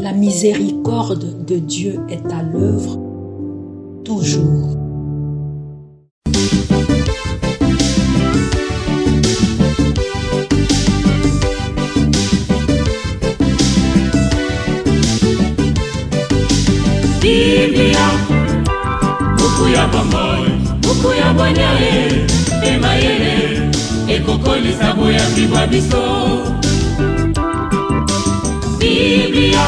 La miséricorde de Dieu est à l'œuvre toujours. Biblia, buku ya bomoi, buku ya bonyae, emayele, ekokolisa boya bibwa biso. Biblia,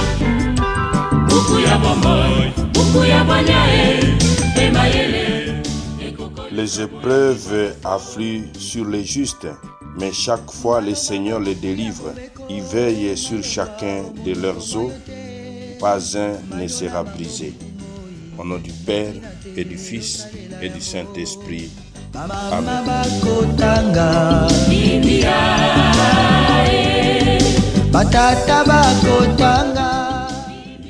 buku ya bomoi, buku ya bonyae, emayele, ekokolisa. Les épreuves affluent sur les justes, mais chaque fois le Seigneur les délivre. Il veille sur chacun de leurs os. Pas un ne sera brisé. Au nom du Père et du Fils et du Saint-Esprit. Amen.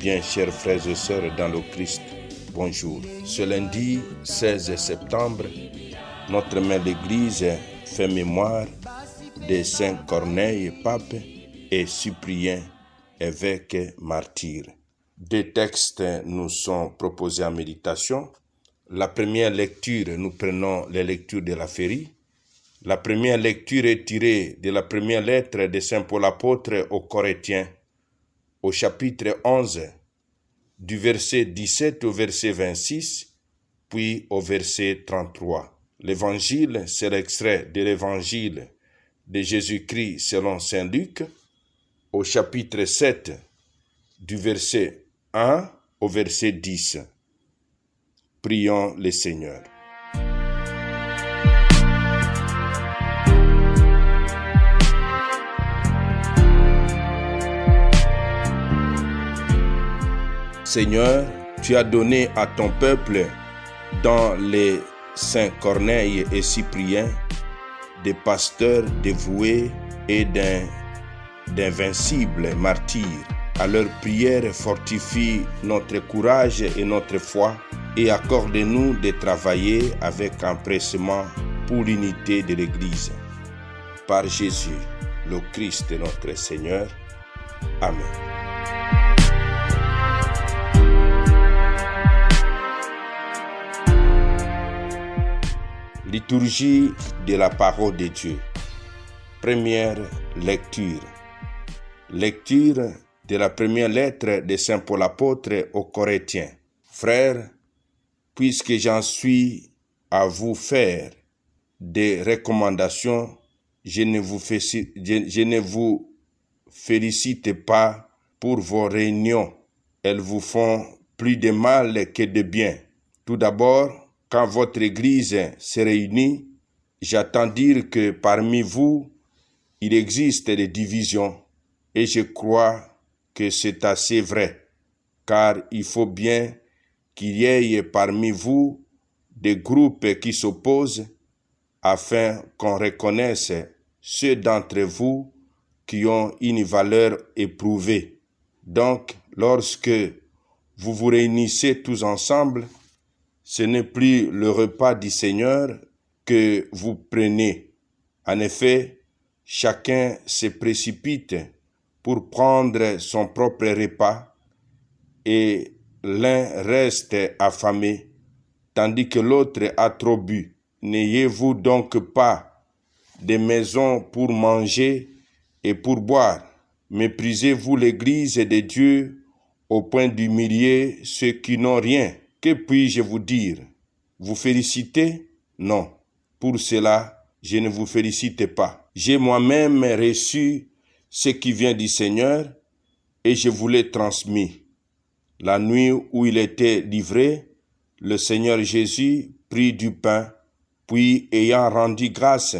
Bien, chers frères et sœurs dans le Christ, bonjour. Ce lundi 16 septembre, notre mère l'Église fait mémoire de Saint Corneille, pape, et Cyprien, évêque martyr. Deux textes nous sont proposés en méditation. La première lecture, nous prenons les lectures de la Férie. La première lecture est tirée de la première lettre de Saint Paul apôtre aux Corinthiens, au chapitre 11, du verset 17 au verset 26, puis au verset 33. L'évangile, c'est l'extrait de l'évangile de Jésus-Christ selon Saint Luc, au chapitre 7, du verset 1 au verset 10. Prions le Seigneur. Seigneur, tu as donné à ton peuple, dans les saints Corneille et Cyprien, des pasteurs dévoués et d'invincibles martyrs. À leur prière, fortifie notre courage et notre foi et accorde-nous de travailler avec empressement pour l'unité de l'Église. Par Jésus, le Christ notre Seigneur. Amen. Liturgie de la parole de Dieu. Première lecture. Lecture de la première lettre de Saint Paul apôtre aux Corinthiens. Frères, puisque j'en suis à vous faire des recommandations, je ne vous félicite pas pour vos réunions. Elles vous font plus de mal que de bien. Tout d'abord, quand votre Église se réunit, j'entends dire que parmi vous, il existe des divisions. Et je crois que c'est assez vrai, car il faut bien qu'il y ait parmi vous des groupes qui s'opposent afin qu'on reconnaisse ceux d'entre vous qui ont une valeur éprouvée. Donc, lorsque vous vous réunissez tous ensemble, ce n'est plus le repas du Seigneur que vous prenez. En effet, chacun se précipite pour prendre son propre repas et l'un reste affamé, tandis que l'autre a trop bu. N'ayez-vous donc pas des maisons pour manger et pour boire? Méprisez-vous l'Église de Dieu au point d'humilier ceux qui n'ont rien? Que puis-je vous dire? Vous féliciter? Non. Pour cela, je ne vous félicite pas. J'ai moi-même reçu ce qui vient du Seigneur et je vous l'ai transmis. La nuit où il était livré, le Seigneur Jésus prit du pain, puis ayant rendu grâce,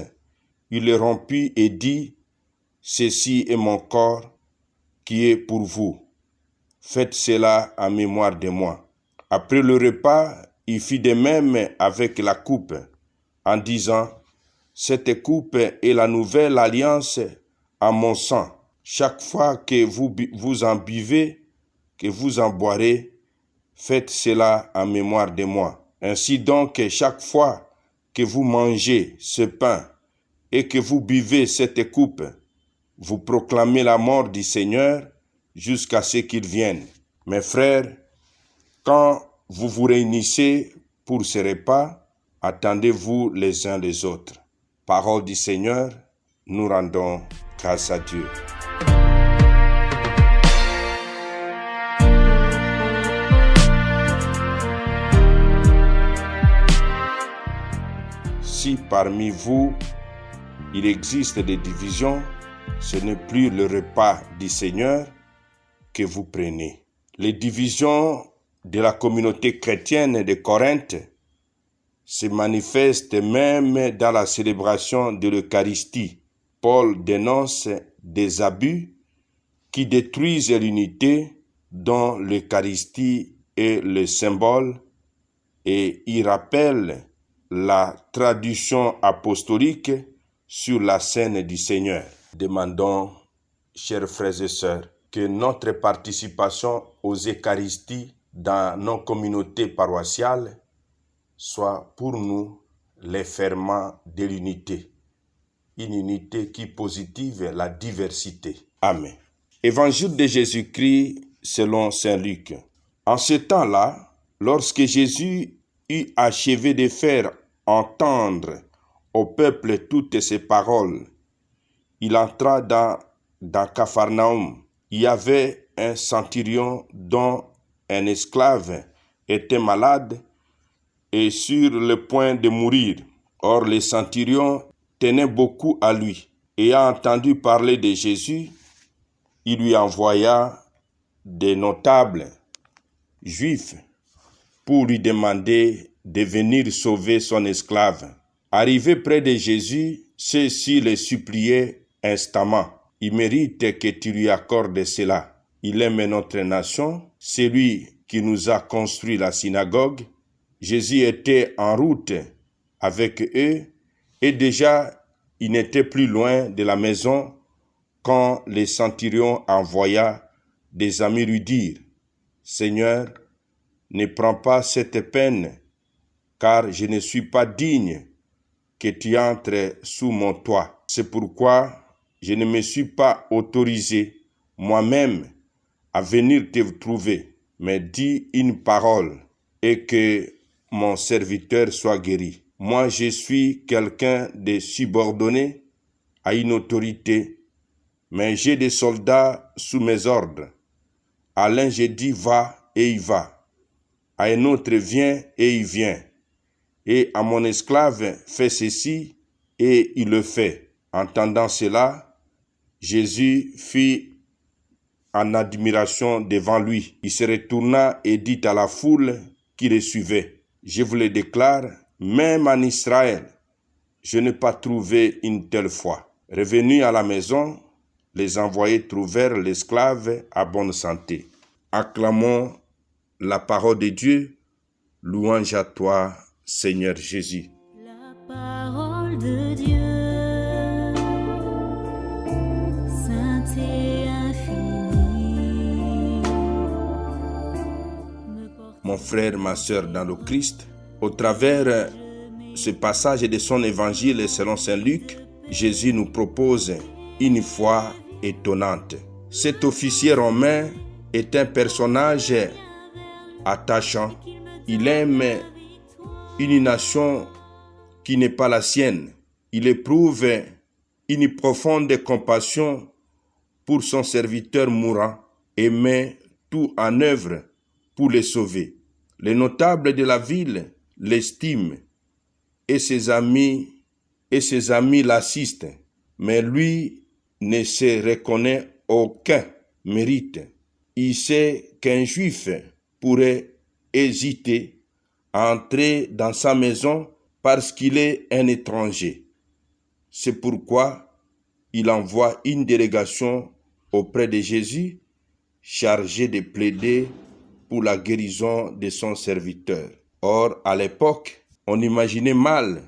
il le rompit et dit, « Ceci est mon corps qui est pour vous. Faites cela en mémoire de moi. » Après le repas, il fit de même avec la coupe, en disant, « Cette coupe est la nouvelle alliance à mon sang. Chaque fois que vous en buvez, que vous en boirez, faites cela en mémoire de moi. Ainsi donc, chaque fois que vous mangez ce pain et que vous buvez cette coupe, vous proclamez la mort du Seigneur jusqu'à ce qu'il vienne. Mes frères, quand vous vous réunissez pour ce repas, attendez-vous les uns les autres. Parole du Seigneur, nous rendons grâce à Dieu. Si parmi vous, il existe des divisions, ce n'est plus le repas du Seigneur que vous prenez. Les divisions de la communauté chrétienne de Corinthe se manifestent même dans la célébration de l'Eucharistie. Paul dénonce des abus qui détruisent l'unité dont l'Eucharistie est le symbole et y rappelle la tradition apostolique sur la scène du Seigneur. Demandons, chers frères et sœurs, que notre participation aux Eucharisties dans nos communautés paroissiales soit pour nous les ferments de l'unité. Une unité qui positive la diversité. Amen. Évangile de Jésus-Christ selon saint Luc. En ce temps-là, lorsque Jésus eut achevé de faire entendre au peuple toutes ces paroles, il entra dans Capharnaüm. Il y avait un centurion dont un esclave était malade et sur le point de mourir. Or, le centurion tenait beaucoup à lui. Ayant entendu parler de Jésus, il lui envoya des notables juifs pour lui demander de venir sauver son esclave. Arrivé près de Jésus, ceux-ci le suppliaient instamment. Il mérite que tu lui accordes cela. Il aime notre nation, c'est lui qui nous a construit la synagogue. Jésus était en route avec eux et déjà il n'était plus loin de la maison quand le centurion envoya des amis lui dire « Seigneur, ne prends pas cette peine, car je ne suis pas digne que tu entres sous mon toit. C'est pourquoi je ne me suis pas autorisé moi-même à venir te trouver, mais dis une parole et que mon serviteur soit guéri. Moi, je suis quelqu'un de subordonné à une autorité, mais j'ai des soldats sous mes ordres. À l'un, je dis va et il va. À un autre, viens et il vient. Et à mon esclave, fais ceci et il le fait. Entendant cela, Jésus fit en admiration devant lui. Il se retourna et dit à la foule qui le suivait, je vous le déclare, même en Israël, je n'ai pas trouvé une telle foi. Revenus à la maison, les envoyés trouvèrent l'esclave à bonne santé. Acclamons la parole de Dieu, louange à toi, Seigneur Jésus. La parole de Dieu, sainte et infinie. Mon frère, ma sœur dans le Christ, au travers ce passage de son évangile selon saint Luc, Jésus nous propose une foi étonnante. Cet officier romain est un personnage attachant. Il aime une nation qui n'est pas la sienne. Il éprouve une profonde compassion pour son serviteur mourant et met tout en œuvre pour le sauver. Les notables de la ville l'estiment et ses amis l'assistent, mais lui ne se reconnaît aucun mérite. Il sait qu'un juif pourrait hésiter à entrer dans sa maison parce qu'il est un étranger. C'est pourquoi il envoie une délégation auprès de Jésus chargée de plaider pour la guérison de son serviteur. Or, à l'époque, on imaginait mal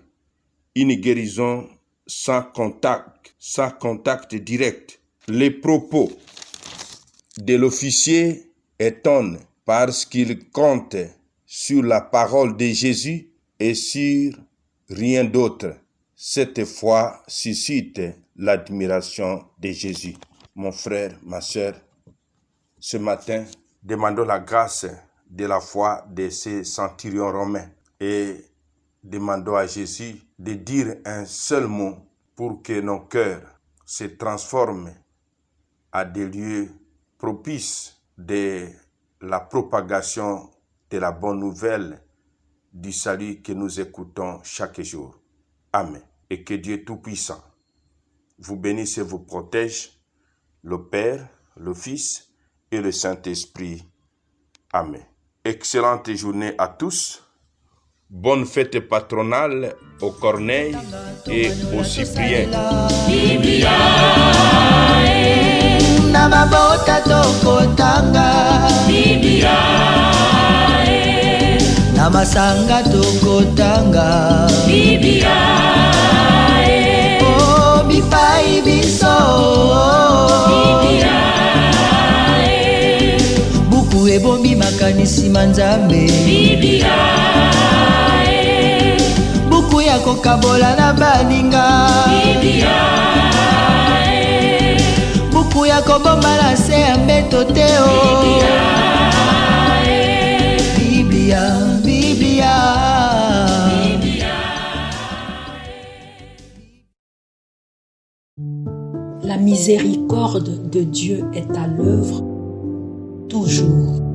une guérison sans contact direct. Les propos de l'officier étonnent parce qu'il compte sur la parole de Jésus et sur rien d'autre. Cette foi suscite l'admiration de Jésus. Mon frère, ma sœur, Ce matin, demandons la grâce de la foi de ces centurions romains et demandons à Jésus de dire un seul mot pour que nos cœurs se transforment à des lieux propices de la propagation de la bonne nouvelle du salut que nous écoutons chaque jour. Amen. Et que Dieu Tout-Puissant vous bénisse et vous protège, le Père, le Fils et le Saint-Esprit. Amen. Excellente journée à tous. Bonne fête patronale aux Corneilles et aux Cypriens. Na mabota tokotanga Biblia, na masanga tokotanga Biblia, oh bipai biso Biblia, buku ebombi makanisi manzambe Biblia, buku ya kokabola na baninga Biblia, buku ya kobomba na se ya mbeto te o Biblia, Biblia. La miséricorde de Dieu est à l'œuvre toujours.